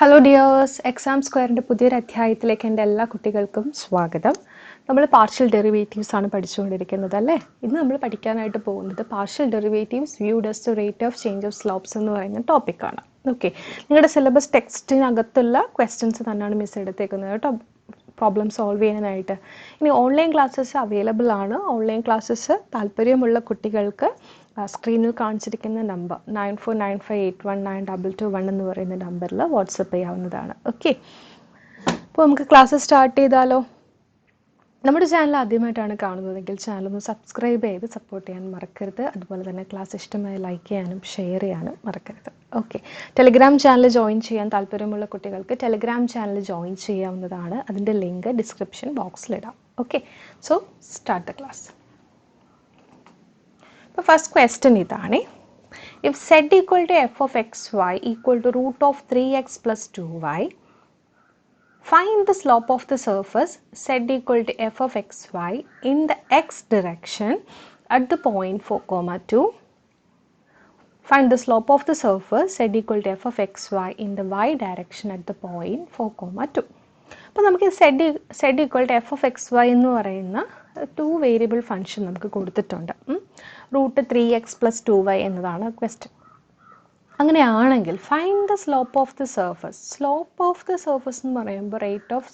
Hello dears, exam സ്ക്വയറിൻ്റെ പുതിയൊരു അധ്യായത്തിലേക്ക് എൻ്റെ എല്ലാ കുട്ടികൾക്കും സ്വാഗതം. നമ്മൾ പാർഷ്യൽ ഡെറിവേറ്റീവ്സ് ആണ് പഠിച്ചുകൊണ്ടിരിക്കുന്നത് അല്ലേ. ഇന്ന് നമ്മൾ പഠിക്കാനായിട്ട് പോകുന്നത് partial derivatives viewed as the rate of change of slopes എന്ന് പറയുന്ന ടോപ്പിക്കാണ്. ഓക്കെ, നിങ്ങളുടെ സിലബസ് ടെക്സ്റ്റിനകത്തുള്ള ക്വസ്റ്റ്യൻസ് തന്നെയാണ് മിസ് എടുത്തേക്കുന്നത് കേട്ടോ, പ്രോബ്ലം സോൾവ് ചെയ്യാനായിട്ട്. ഇനി ഓൺലൈൻ ക്ലാസ്സസ് അവൈലബിൾ ആണ്. ഓൺലൈൻ ക്ലാസ്സസ് താല്പര്യമുള്ള കുട്ടികൾക്ക് സ്ക്രീനിൽ കാണിച്ചിരിക്കുന്ന നമ്പർ 9495819221 എന്ന് പറയുന്ന നമ്പറിൽ വാട്സപ്പ് ചെയ്യാവുന്നതാണ്. ഓക്കെ, അപ്പോൾ നമുക്ക് ക്ലാസ് സ്റ്റാർട്ട് ചെയ്താലോ. നമ്മുടെ ചാനൽ ആദ്യമായിട്ടാണ് കാണുന്നതെങ്കിൽ ചാനൽ ഒന്ന് സബ്സ്ക്രൈബ് ചെയ്ത് സപ്പോർട്ട് ചെയ്യാൻ മറക്കരുത്. അതുപോലെ തന്നെ ക്ലാസ് ഇഷ്ടമായി ലൈക്ക് ചെയ്യാനും ഷെയർ ചെയ്യാനും മറക്കരുത്. ഓക്കെ, ടെലിഗ്രാം ചാനൽ ജോയിൻ ചെയ്യാൻ താല്പര്യമുള്ള കുട്ടികൾക്ക് ടെലിഗ്രാം ചാനൽ ജോയിൻ ചെയ്യാവുന്നതാണ്. അതിൻ്റെ ലിങ്ക് ഡിസ്ക്രിപ്ഷൻ ബോക്സിലിടാം. Okay, so start the class. അപ്പോൾ ഫസ്റ്റ് ക്വസ്റ്റ്യൻ ഇതാണ്. If z equal to F of X Y equal to root of 3x plus 2y, find the slope of the surface z equal to f of xy in the x direction at the point 4,2. Find the slope of the surface z equal to f of xy in the y direction at the point 4,2. അപ്പോൾ നമുക്ക് z equal to f of xy എന്ന് പറയുന്ന 2 variable function നമുക്ക് കൊടുത്തിട്ടുണ്ട്. Root 3x plus 2y എന്നതാണ് question. അങ്ങനെയാണെങ്കിൽ find the slope of the surface. Slope of the surface എന്ന് പറയുമ്പോൾ rate of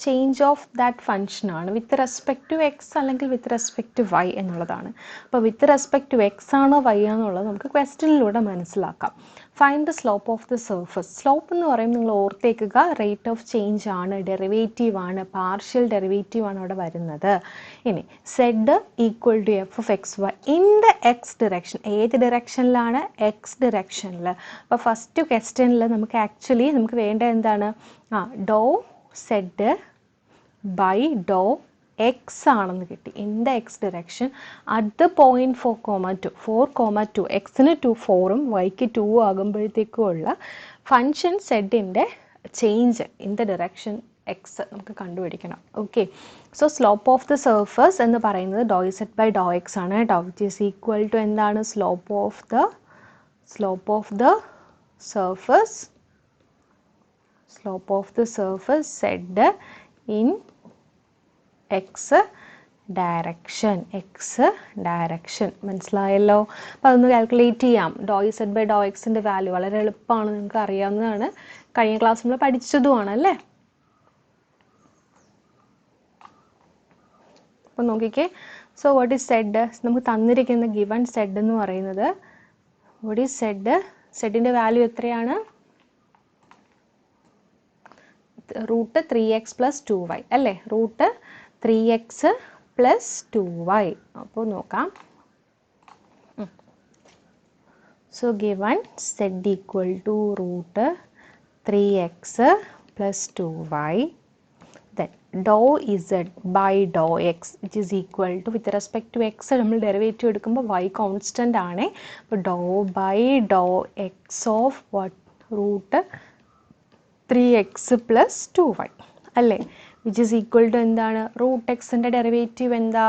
change of that ഫംഗ്ഷനാണ് വിത്ത് റെസ്പെക്ട് ടു എക്സ് അല്ലെങ്കിൽ വിത്ത് റെസ്പെക്ട് ടു വൈ എന്നുള്ളതാണ്. അപ്പോൾ വിത്ത് റെസ്പെക്ട് ടു എക്സ് ആണോ വൈ ആണെന്നുള്ളത് നമുക്ക് ക്വസ്റ്റ്യനിലൂടെ മനസ്സിലാക്കാം. Find the slope of the surface. Slope എന്ന് പറയുമ്പോൾ നിങ്ങൾ ഓർത്തേക്കുക, റേറ്റ് ഓഫ് ചേഞ്ച് ആണ്, ഡെറിവേറ്റീവ് ആണ്, പാർഷ്യൽ ഡെറിവേറ്റീവ് ആണ് അവിടെ വരുന്നത്. ഇനി Z equal to F of X Y in the X direction. ഏത് ഡിറക്ഷനിലാണ്? എക്സ് ഡിറക്ഷനിൽ. അപ്പോൾ ഫസ്റ്റ് ക്വസ്റ്റ്യനിൽ നമുക്ക് വേണ്ട എന്താണ്? Dou zed by Dr x ആണെന്ന് കിട്ടി. In the X direction at the point 4,2 എക്സിന് 4ഉം വൈക്ക് 2 ആകുമ്പോഴത്തേക്കും ഉള്ള ഫംഗ്ഷൻ സെഡിൻ്റെ change in the direction x നമുക്ക് കണ്ടുപിടിക്കണം. Okay, so slope of the surface എന്ന് പറയുന്നത് dou zed by Dr X ആണ് കേട്ടോ, വിച്ച് ഈസ് ഈക്വൽ ടു എന്താണ്? Slope of the surface zed in x direction. മനസ്സിലായല്ലോ? അപ്പോൾ അതൊന്ന് കാൽക്കുലേറ്റ് ചെയ്യാം. ഡോ സെഡ് ബൈ ഡോ എക്സിൻ്റെ വാല്യൂ വളരെ എളുപ്പമാണ്, നിങ്ങൾക്ക് അറിയാവുന്നതാണ്, കഴിഞ്ഞ ക്ലാസ് നമ്മൾ പഠിച്ചതുമാണ് അല്ലേ. അപ്പോൾ നോക്കിക്കേ, സോ വാട്ട് ഈസ് സെഡ്? നമുക്ക് തന്നിരിക്കുന്ന ഗിവൺ സെഡ് എന്ന് പറയുന്നത് വാട്ട് ഈസ് സെഡ്? സെഡിൻ്റെ വാല്യൂ എത്രയാണ്? റൂട്ട് 3x പ്ലസ് 2y അല്ലേ, റൂട്ട് 3x പ്ലസ് 2y. അപ്പോൾ നോക്കാം. So given zed equal to root 3x plus 2y, then dou zed by Dr x which is equal to with respect to X നമ്മൾ derivative എടുക്കുമ്പോൾ y constant ആണ്. അപ്പോൾ dou by Dr X of what? Root 3x plus 2y അല്ലേ, which is equal to എന്താണ്? Root എക്സിൻ്റെ derivative എന്താ?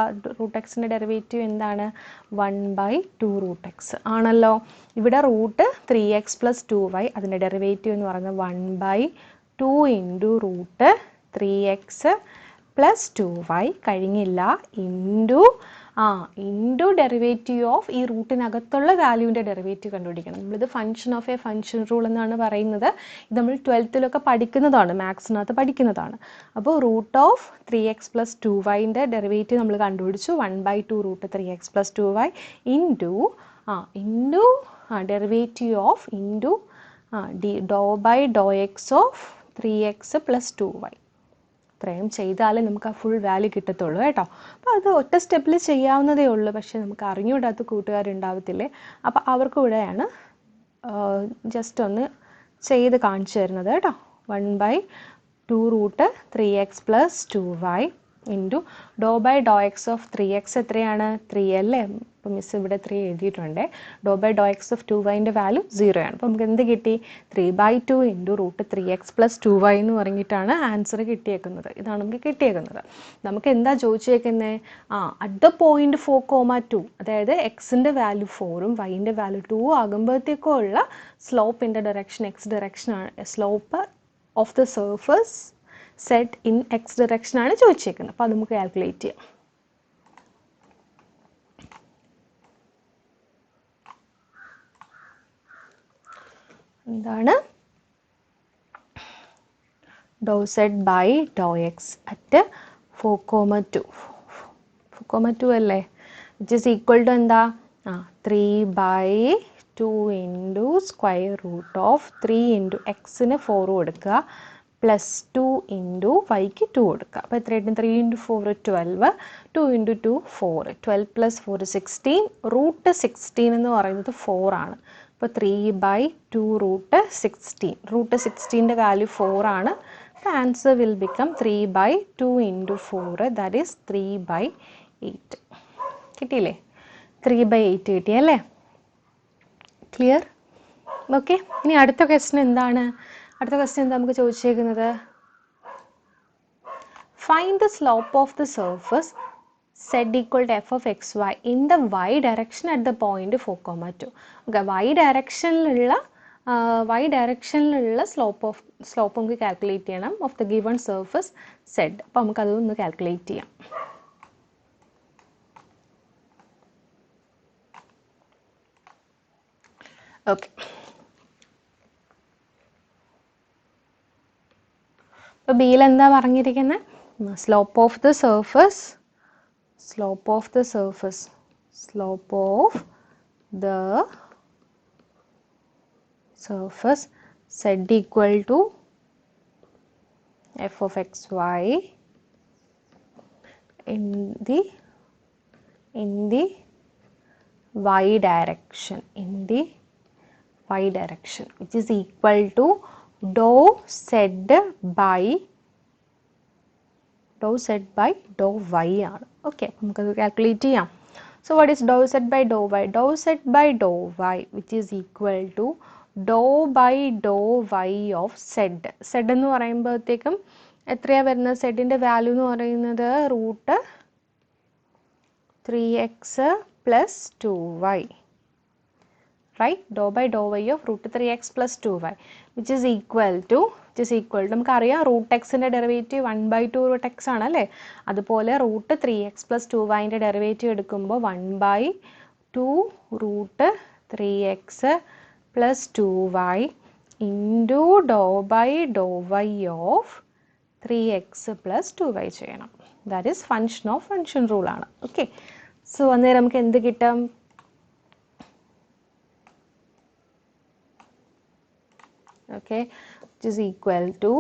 1/2 root X ആണല്ലോ. ഇവിടെ റൂട്ട് 3x പ്ലസ് 2y, അതിൻ്റെ ഡെറിവേറ്റീവ് എന്ന് പറയുന്നത് 1/2 into root 3x plus 2y കഴിഞ്ഞില്ല ഇൻറ്റു ഡെറിവേറ്റീവ് ഓഫ് ഈ റൂട്ടിനകത്തുള്ള വാല്യൂവിൻ്റെ ഡെറിവേറ്റീവ് കണ്ടുപിടിക്കണം. നമ്മളിത് function of a function rule എന്നാണ് പറയുന്നത്. ഇത് നമ്മൾ 12th പഠിക്കുന്നതാണ്, മാത്സിനകത്ത് പഠിക്കുന്നതാണ്. അപ്പോൾ റൂട്ട് ഓഫ് 3x പ്ലസ് 2yൻ്റെ ഡെറിവേറ്റീവ് നമ്മൾ കണ്ടുപിടിച്ചു. 1/2 root 3x plus 2y into derivative of dou by Dr X of 3x plus 2y. ഇത്രയും ചെയ്താലേ നമുക്ക് ആ ഫുൾ വാല്യൂ കിട്ടത്തുള്ളൂ കേട്ടോ. അപ്പോൾ അത് ഒറ്റ സ്റ്റെപ്പിൽ ചെയ്യാവുന്നതേ ഉള്ളൂ, പക്ഷേ നമുക്ക് അറിഞ്ഞുകൂടാത്ത കൂട്ടുകാരുണ്ടാവത്തില്ലേ, അപ്പോൾ അവർക്ക് കൂടെയാണ് ജസ്റ്റ് ഒന്ന് ചെയ്ത് കാണിച്ചു തരുന്നത് കേട്ടോ. 1/2 root 3x plus 2y into dou by Dr X of 3x എത്രയാണ് 3 അല്ലേ. അപ്പോൾ മിസ് ഇവിടെ 3 എഴുതിയിട്ടുണ്ട്. Dou by Dr X of 2y value 0 ആണ്. അപ്പോൾ നമുക്ക് എന്ത് കിട്ടി 3/2 into root 3x plus 2y എന്ന് പറഞ്ഞിട്ടാണ് ആൻസർ കിട്ടിയേക്കുന്നത്. ഇതാണ് നമുക്ക് കിട്ടിയേക്കുന്നത്. നമുക്ക് എന്താ ചോദിച്ചേക്കുന്നത് അറ്റ് ദ പോയിന്റ് 4,2 അതായത് എക്സിൻ്റെ വാല്യൂ 4ഉം വൈൻ്റെ വാല്യൂ 2 ആകുമ്പോഴത്തേക്കും ഉള്ള സ്ലോപ്പിൻ്റെ ഡയറക്ഷൻ എക്സ് ഡയറക്ഷൻ ആണ്. Slope of the surface zed in x direction ആണ് ചോദിച്ചേക്കുന്നത്. അപ്പോൾ അത് നമുക്ക് കാൽക്കുലേറ്റ് ചെയ്യാം. എന്താണ് dou zed by Dr X at 4,2 അല്ലേ, വിച്ച് ഈസ് ഈക്വൽ ടു എന്താ 3/2 into square root of 3 into എക്സിന് 4 കൊടുക്കുക പ്ലസ് 2 ഇൻറ്റു വൈക്ക് 2 കൊടുക്കുക. അപ്പോൾ എത്രയായിട്ടും 3 ഇൻറ്റു 4 12, 2 ഇൻറ്റു 2 4, 12 പ്ലസ് 4 16, റൂട്ട് 16 എന്ന് പറയുന്നത് 4 ആണ്. അപ്പോൾ 3/2 റൂട്ട് 16, റൂട്ട് 16ൻ്റെ വാല്യൂ 4 ആണ്. അപ്പോൾ answer will become 3/2 into 4, that is 3/8. കിട്ടിയില്ലേ, 3/8 കിട്ടിയല്ലേ. ക്ലിയർ? ഓക്കെ. ഇനി അടുത്ത ക്വസ്റ്റ്യൻ എന്താണ്? അടുത്ത ക്വസ്റ്റ്യൻ എന്താ നമുക്ക് ചോദിച്ചേക്കുന്നത്? Find the slope of the surface z equal to f of xy in the y direction at the point 4,2. Okay, y ഡയറക്ഷനിലുള്ള സ്ലോപ്പ് നമുക്ക് കാൽക്കുലേറ്റ് ചെയ്യണം of the given surface z. അപ്പോൾ നമുക്ക് അതൊന്ന് കാൽക്കുലേറ്റ് ചെയ്യാം. ഓക്കെ, അപ്പോൾ ബിയിൽ എന്താ പറഞ്ഞിരിക്കുന്നത്? Slope of the surface z equal to f of xy in the y direction, which is equal to dou z by dou y ആണ്. ഓക്കെ, നമുക്കത് കാൽക്കുലേറ്റ് ചെയ്യാം. So what is dou z by dou y? Dou z by dou y which is equal to dou by dou y of z. z എന്ന് പറയുമ്പോഴത്തേക്കും എത്രയാണ് വരുന്നത്? സെഡിൻ്റെ value എന്ന് പറയുന്നത് root 3x plus 2y, right? Dou by dou y of root 3x plus 2y which is equal to നമുക്കറിയാം root എക്സിൻ്റെ derivative 1/2 root x ആണല്ലേ. അതുപോലെ റൂട്ട് 3x plus 2yൻ്റെ ഡെറിവേറ്റീവ് എടുക്കുമ്പോൾ 1/2 root 3x plus 2y into dou by Dr y of 3x plus 2y ചെയ്യണം. That is function റൂളാണ്. Okay, so അന്നേരം നമുക്ക് എന്ത് കിട്ടും? Okay, which is equal to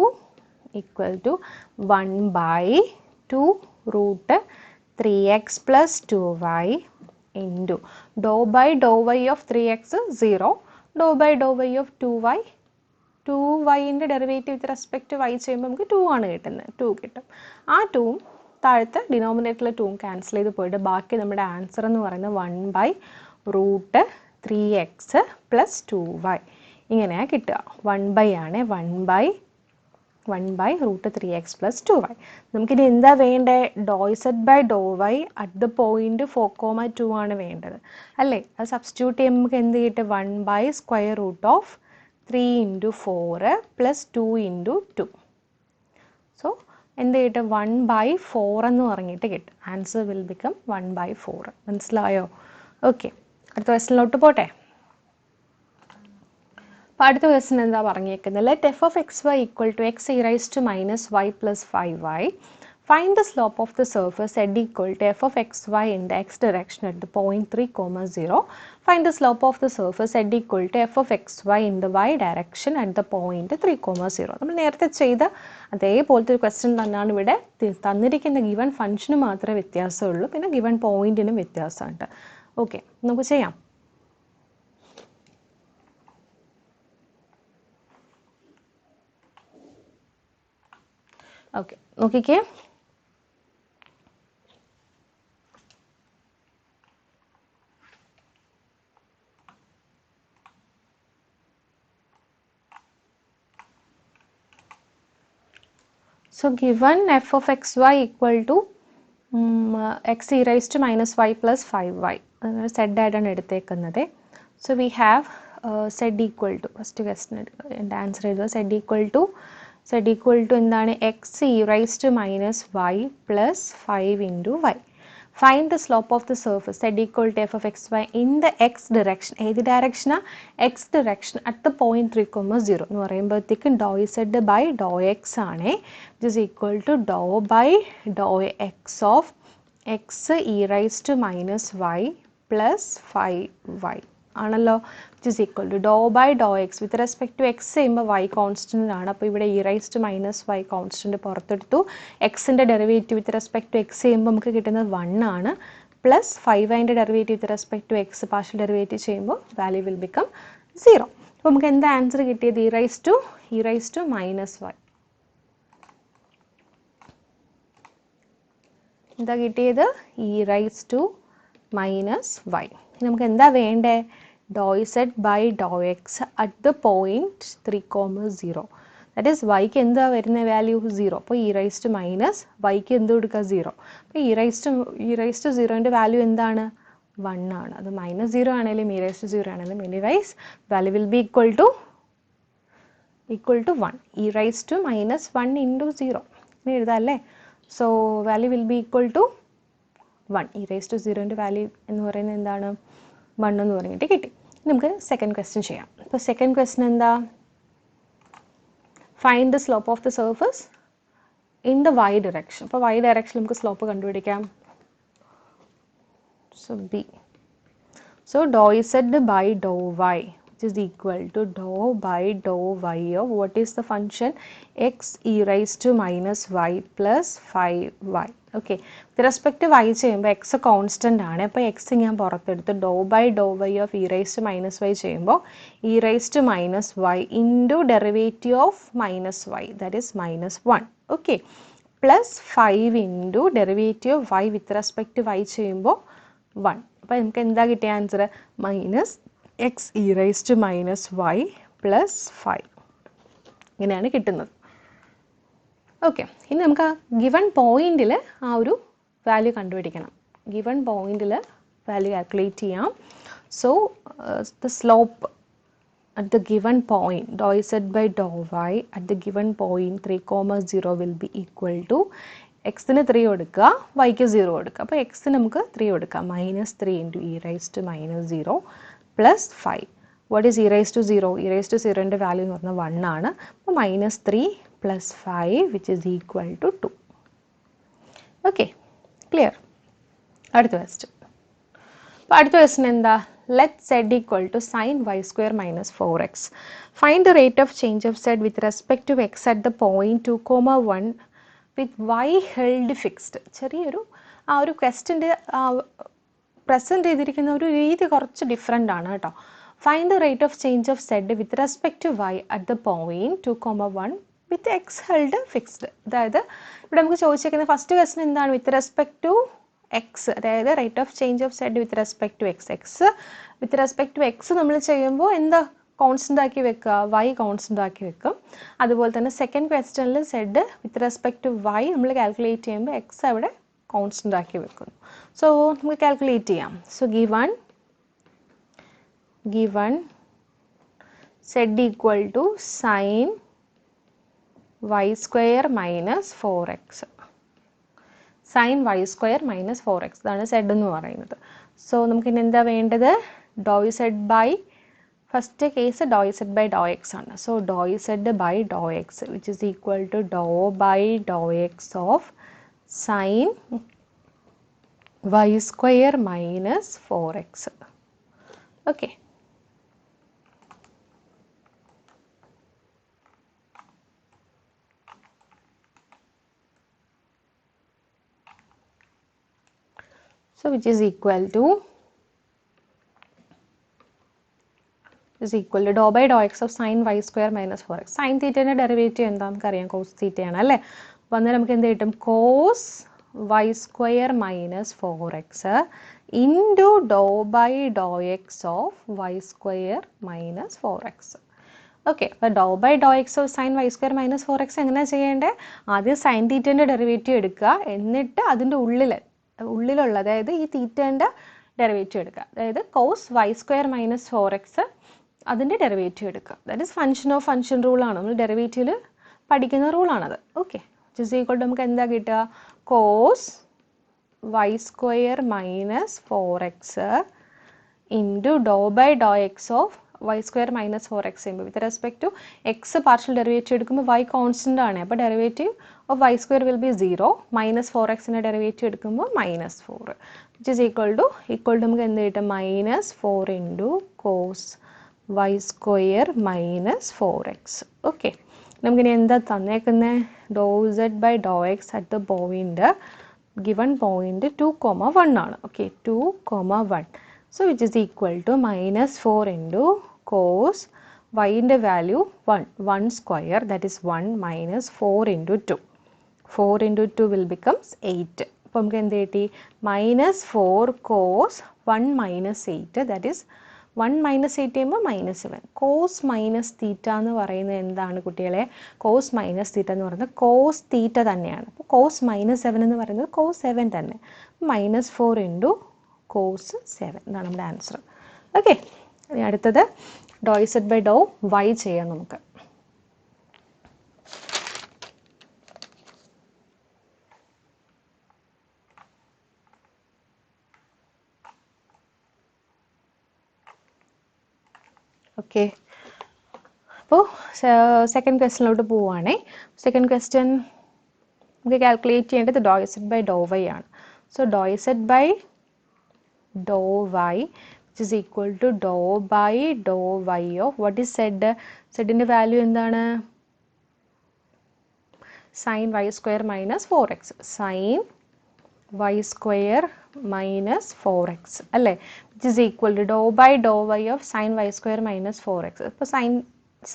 1/2 root 3x plus 2y into dou by dou y of 3x 0, dou by dou y of 2y-ൻ്റെ derivative with respect y ചെയ്യുമ്പോൾ നമുക്ക് 2 ആണ് കിട്ടുന്നത്. 2 കിട്ടും. ആ 2ഉം താഴത്തെ ഡിനോമിനേറ്ററിലെ 2ഉം ക്യാൻസൽ ചെയ്ത് പോയിട്ട് ബാക്കി നമ്മുടെ ആൻസർ എന്ന് പറയുന്നത് 1/√3x plus 2y ഇങ്ങനെയാണ് കിട്ടുക. 1 ആണ് 1/√3x plus 2y. നമുക്കിനി എന്താ വേണ്ടത്? dou z by dou y at the point 4,2 ആണ് വേണ്ടത് അല്ലേ. അത് സബ്സ്റ്റിറ്റ്യൂട്ട് ചെയ്യുമ്പോൾ നമുക്ക് എന്ത് കിട്ടും? 1/√3 into 4 plus 2 into 2. സോ എന്ത് കിട്ടും? 1/4 എന്ന് പറഞ്ഞിട്ട് കിട്ടും. Answer will become 1/4. മനസ്സിലായോ? ഓക്കെ, അടുത്ത ക്വസ്റ്റ്യനിലോട്ട് പോട്ടെ. അപ്പോൾ അടുത്ത ക്വസ്റ്റ്യൻ എന്താ പറഞ്ഞേക്കുന്നത്? Let F of X Y equal to X E rice to minus Y plus 5y. Find the slope of the surface z equal to F of X Y in the X direction at the point 3,0. Find the slope of the surface z equal to F of X Y in the Y direction at the point 3,0. നമ്മൾ നേരത്തെ ചെയ്ത അതേപോലത്തെ ഒരു question തന്നെയാണ് ഇവിടെ തന്നിരിക്കുന്ന given ഫംഗ്ഷന് മാത്രമേ വ്യത്യാസമുള്ളൂ, പിന്നെ ഗിവൺ പോയിന്റിനും വ്യത്യാസമുണ്ട്. ഓക്കെ, നമുക്ക് ചെയ്യാം. ഓക്കെ, നോക്കിക്കേ. So given f of xy equal to x e raised to minus y plus 5y. Z ആയിട്ടാണ് എടുത്തേക്കുന്നത്. So we have z equal to, first question എൻ്റെ ആൻസർ എഴുതുക, z equal to എന്താണ്, x e raised to minus y plus 5 into y. Find the slope of the surface z equal to f of xy in the x direction. ഏത് ഡയറക്ഷനാ, x direction at the point 3,0 എന്ന് പറയുമ്പോഴത്തേക്കും ഡോ z by Dr X ആണ്, it is equal to Dr by Dr X of X E rice to minus Y plus 5y ആണല്ലോ, which is equal to Dr by Dr X with respect to X ചെയ്യുമ്പോൾ Y constant ആണ്. അപ്പോൾ ഇവിടെ E rice to minus Y constant പുറത്തെടുത്തു. എക്സിൻ്റെ derivative with respect to X ചെയ്യുമ്പോൾ നമുക്ക് കിട്ടുന്നത് 1 ആണ്, plus 5y derivative with respect to x partial derivative ചെയ്യുമ്പോൾ വാല്യൂ വിൽ ബിക്കം 0. അപ്പോൾ നമുക്ക് എന്താ ആൻസർ കിട്ടിയത്, E rice to minus Y. എന്താ കിട്ടിയത്, E rice to minus Y. നമുക്ക് എന്താ വേണ്ടേ, ഡോ z by Dr X at the point 3,0. That is വൈക്ക് എന്താ വരുന്ന വാല്യൂ 0. അപ്പോൾ ഇ റൈസ് ടു മൈനസ് വൈക്ക് എന്ത് കൊടുക്കുക 0. അപ്പോൾ ഇ റൈസ് ടു 0ൻ്റെ വാല്യൂ എന്താണ്, 1 ആണ്. അത് -0 ആണെങ്കിലും ഇ റൈസ് ടു 0 ആണെങ്കിലും anyways value will be equal to 1. E rice to minus 1 into 0 ഇനി എഴുതാം അല്ലേ. So value will be equal to 1. E rice to 0ൻ്റെ വാല്യൂ എന്ന് പറയുന്നത് എന്താണ്, 1 എന്ന് പറഞ്ഞിട്ട് കിട്ടി. നമുക്ക് സെക്കൻഡ് ക്വസ്റ്റ്യൻ ചെയ്യാം. അപ്പോൾ സെക്കൻഡ് ക്വസ്റ്റ്യൻ എന്താ, find the slope of the surface in the Y direction. അപ്പോൾ വൈ ഡയറക്ഷൻ നമുക്ക് സ്ലോപ്പ് കണ്ടുപിടിക്കാം. So B, so Dr z by Dr Y which is equal to dou by dou y of what is the function, x e raised to minus y plus 5y. Okay, with respect y ചെയ്യുമ്പോൾ x constant ആണ്. അപ്പോൾ x ഞാൻ പുറത്തെടുത്ത് dou by Dr y of e rice to minus y ചെയ്യുമ്പോൾ e rice to minus y into derivative of minus y that is -1. Okay, plus 5 into derivative of y with respect y ചെയ്യുമ്പോൾ 1. അപ്പോൾ നമുക്ക് എന്താ കിട്ടിയ answer, minus x E rice to minus Y plus 5 ഇങ്ങനെയാണ് കിട്ടുന്നത്. Okay, ഇനി നമുക്ക് ആ ഗിവൺ പോയിന്റിൽ ആ ഒരു വാല്യൂ കണ്ടുപിടിക്കണം. ഗിവൺ പോയിന്റിൽ വാല്യൂ കാൽക്കുലേറ്റ് ചെയ്യാം. So the slope at the given point ഡോ z by Dr Y at the given point 3,0 will be equal to എക്സിന് 3 കൊടുക്കുക, വൈക്ക് 0 കൊടുക്കുക. അപ്പോൾ എക്സിന് നമുക്ക് 3 കൊടുക്കാം, -3 into e rice to -0 plus 5. What is e rice to 0? E rice to 0ൻ്റെ വാല്യൂ എന്ന് പറഞ്ഞാൽ 1 ആണ്. അപ്പോൾ -3 plus 5 which is equal to 2. Okay, clear. അടുത്ത ക്വസ്റ്റ്യൻ. അപ്പോൾ അടുത്ത ക്വസ്റ്റ്യൻ എന്താ, let z equal to sin y square minus 4x. Find the rate of change of z with respect to x at the point 2,1 with y held fixed. ചെറിയൊരു ആ ഒരു ക്വസ്റ്റ്യൻ്റെ present ചെയ്തിരിക്കുന്ന ഒരു രീതി കുറച്ച് ഡിഫറെൻ്റ് ആണ് കേട്ടോ. Find the rate of change of z with respect to y at the point 2,1 with X held fixed. അതായത് ഇവിടെ നമുക്ക് ചോദിച്ചിരിക്കുന്ന ഫസ്റ്റ് ക്വസ്റ്റ്യൻ എന്താണ്, വിത്ത് റെസ്പെക്ട് ടു എക്സ്, അതായത് rate of change of z with respect to X. X with respect to X നമ്മൾ ചെയ്യുമ്പോൾ എന്താ constant ആക്കി വെക്കുക, വൈ കോൺസ്റ്റൻ്റ് ആക്കി വെക്കും. അതുപോലെ തന്നെ സെക്കൻഡ് ക്വസ്റ്റ്യനിൽ z with respect to Y നമ്മൾ കാൽക്കുലേറ്റ് ചെയ്യുമ്പോൾ എക്സ് അവിടെ കോൺസ്റ്റൻ്റ് ആക്കി വെക്കുന്നു. സോ നമുക്ക് കാൽക്കുലേറ്റ് ചെയ്യാം. So given z equal to sin y square minus 4x. sin y square minus 4x ഇതാണ് z എന്ന് പറയുന്നത്. സോ നമുക്ക് ഇനി എന്താ വേണ്ടത്, ഡോ z by first case dou z by Dr X ആണ്. So Dr z by Dr x which is equal to Dr by Dr X of sin y square minus 4x. ഓക്കെ, so which is equal to dou by Dr X of sine y square minus 4x. Sine തീറ്റേൻ്റെ derivative എന്താ നമുക്കറിയാം, cos തീറ്റയാണ് അല്ലേ. അപ്പോൾ അന്നേരം നമുക്ക് എന്ത് കിട്ടും, cos Y square minus 4x into dou by Dr X of y square minus 4x. Okay, അപ്പോൾ dou by Dr X of sine y square minus 4x എങ്ങനെയാണ് ചെയ്യേണ്ടത്? ആദ്യം സൈൻ തീറ്റേൻ്റെ ഡെറിവേറ്റീവ് എടുക്കുക, എന്നിട്ട് അതിൻ്റെ ഉള്ളിലുള്ള അതായത് ഈ തീറ്റേൻ്റെ ഡെറിവേറ്റീവ് എടുക്കുക, അതായത് cos Y square minus 4x അതിൻ്റെ ഡെറിവേറ്റീവ് എടുക്കുക. That is function of function റൂളാണ്, നമ്മൾ ഡെറിവേറ്റീവിൽ പഠിക്കുന്ന റൂളാണത്. Okay, which is equal to നമുക്ക് എന്താ കിട്ടുക? Cos Y square minus 4x into dou by Dr X of y square minus 4x ചെയ്യുമ്പോൾ with respect to x partial derivative എടുക്കുമ്പോൾ വൈ കോൺസ്റ്റൻ്റ് ആണ്, അപ്പോൾ derivative of y square will be 0, minus 4xൻ്റെ derivative എടുക്കുമ്പോൾ -4 which is equal to നമുക്ക് എന്ത് കിട്ടും? -4 into cos Y square minus 4x. Okay, നമുക്കിനി എന്താ തന്നേക്കുന്നത്? ഡോ z by Dr X at the point given point 2,1 ആണ്. Okay, 2,1. So which is equal to -4 into cos y in the value 1 square, that is 1 minus 4 into 2. 4 into 2 will becomes 8. അപ്പോൾ നമുക്ക് എന്ത് കിട്ടി? -4 cos 1 minus 8, that is 1 minus 8 ചെയ്യുമ്പോൾ -7. Cos minus theta എന്ന് പറയുന്നത് എന്താണ് കുട്ടികളെ? കോസ് മൈനസ് തീറ്റ എന്ന് പറയുന്നത് കോസ് തീറ്റ തന്നെയാണ്. അപ്പോൾ കോസ് -7 എന്ന് പറയുന്നത് കോസ് 7 തന്നെ. -4 ഇൻറ്റു കോസ് 7 എന്നാണ് നമ്മുടെ ആൻസർ. ഓക്കെ, ഇനി അടുത്തത് dou zed by Dr y ചെയ്യാം നമുക്ക്. ഓക്കെ, അപ്പോൾ സെക്കൻഡ് ക്വസ്റ്റ്യനിലോട്ട് പോവുകയാണേ. സെക്കൻഡ് ക്വസ്റ്റ്യൻ നമുക്ക് കാൽക്കുലേറ്റ് ചെയ്യേണ്ടത് dou zed by Dr y ആണ്. So dou zed by dou y which is equal to dou by Dr y of what is z? zന്റെ value എന്താണ്? Sine y square minus 4x, sine y square minus 4x അല്ലേ, which is equal to dou by Dr y of sine y square minus 4x. ഇപ്പോൾ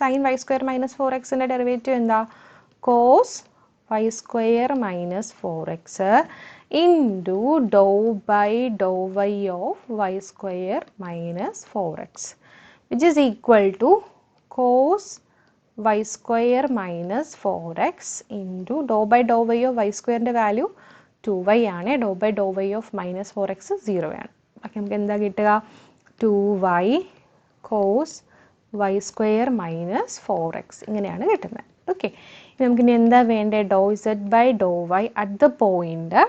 sine y square minus 4xൻ്റെ derivative എന്താ? Cos Y square minus 4x into dou by Dr y of y square minus 4x which is equal to cos y square minus 4x into dou by Dr y of y squareൻ്റെ value 2y ആണ്, ഡോ by Dr y of minus 4x 0 ആണ്. അപ്പോൾ നമുക്ക് എന്താ കിട്ടുക? 2y cos y square minus 4x ഇങ്ങനെയാണ് കിട്ടുന്നത്. Okay, നമുക്കിനി എന്താ വേണ്ടത്? ഡോ z by Dr y at the point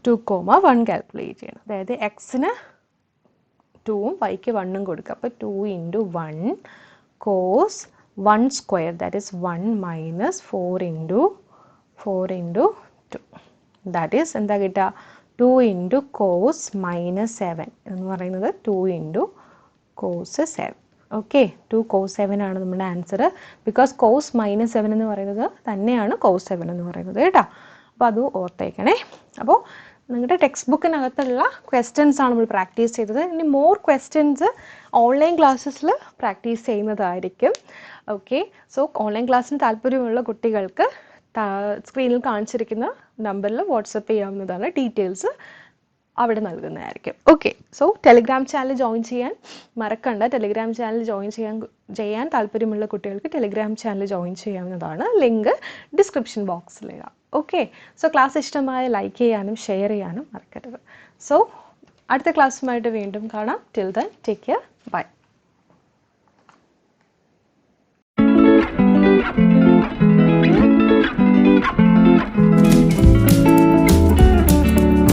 2,1 calculate ചെയ്യണം. അതായത് എക്സിന് 2ഉം വൈക്ക് 1ഉം കൊടുക്കുക. അപ്പോൾ 2 into 1 cos 1 square, that is 1 minus 4 into 2, that is എന്താ കിട്ടുക? 2 ഇൻറ്റു കോസ് -7 എന്ന് പറയുന്നത് 2 ഇൻറ്റു കോസ് 7. ഓക്കെ, 2 കോസ് 7 ആണ് നമ്മുടെ ആൻസർ. ബിക്കോസ് കോസ് -7 എന്ന് പറയുന്നത് തന്നെയാണ് കോസ് 7 എന്ന് പറയുന്നത് കേട്ടോ. അപ്പോൾ അത് ഓർത്തേക്കണേ. അപ്പോൾ നിങ്ങളുടെ ടെക്സ്റ്റ് ബുക്കിനകത്തുള്ള ക്വസ്റ്റ്യൻസ് ആണ് നമ്മൾ പ്രാക്ടീസ് ചെയ്തത്. ഇനി മോർ ക്വസ്റ്റ്യൻസ് ഓൺലൈൻ ക്ലാസ്സസിൽ പ്രാക്ടീസ് ചെയ്യുന്നതായിരിക്കും. ഓക്കെ, സോ ഓൺലൈൻ ക്ലാസ്സിന് താല്പര്യമുള്ള കുട്ടികൾക്ക് സ്ക്രീനിൽ കാണിച്ചിരിക്കുന്ന നമ്പറിൽ വാട്സപ്പ് ചെയ്യാവുന്നതാണ്. ഡീറ്റെയിൽസ് അവിടെ നൽകുന്നതായിരിക്കും. Okay, so Telegram channel join ചെയ്യാൻ മറക്കണ്ട. ടെലിഗ്രാം ചാനൽ ചെയ്യാൻ താല്പര്യമുള്ള കുട്ടികൾക്ക് ടെലിഗ്രാം ചാനൽ ജോയിൻ ചെയ്യാവുന്നതാണ്. ലിങ്ക് ഡിസ്ക്രിപ്ഷൻ ബോക്സിലിടാം. ഓക്കെ, സോ ക്ലാസ് ഇഷ്ടമായ ലൈക്ക് ചെയ്യാനും ഷെയർ ചെയ്യാനും മറക്കരുത്. സോ അടുത്ത ക്ലാസ്സുമായിട്ട് വീണ്ടും കാണാം. Till then take care, by.